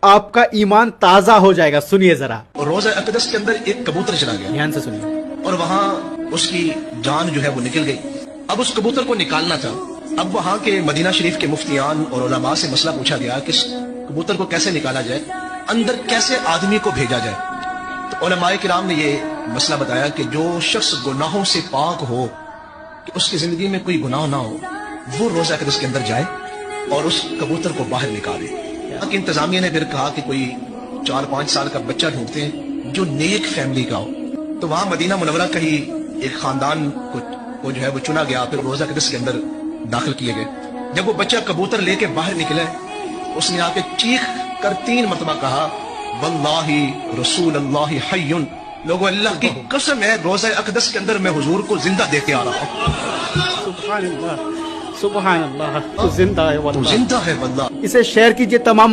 आपका ईमान ताजा हो जाएगा। सुनिए जरा। रोज़ा अक़दस के अंदर एक कबूतर चला गया, ध्यान से सुनिए। और वहाँ उसकी जान जो है वो निकल गई। अब उस कबूतर को निकालना था। अब वहाँ के मदीना शरीफ के मुफ्तियान और उलमा से मसला पूछा गया कि इस कबूतर को कैसे निकाला जाए, अंदर कैसे आदमी को भेजा जाए। तो उलमाए किराम ने ये मसला बताया कि जो शख्स गुनाहों से पाक हो, कि उसकी जिंदगी में कोई गुनाह ना हो, वो रोज़ा अक़दस के अंदर जाए और उस कबूतर को बाहर निकाले। कि इंतजामिया ने फिर कहा कि कोई 4-5 साल का बच्चा ढूंढते हैं जो नेक फैमिली का हो। तो वहां मदीना मुनव्वरा का ही एक खानदान को जो है वो चुना गया, फिर रोज़ा अक़दस के अंदर दाखिल किए गए। जब वो बच्चा कबूतर लेके बाहर निकले, उसने आके चीख कर 3 मरतबा कहा, वल्लाही रसूल अल्लाह हय्युन, लोगों अल्लाह की कसम है रोज़ा अक़दस के अंदर मैं हुजूर को जिंदा देके आ रहा हूँ। सुभान अल्लाह, सुभान अल्लाह। तो जिंदा है वल्लाह। जिंदा है वल्लाह। इसे शेयर कीजिए तमाम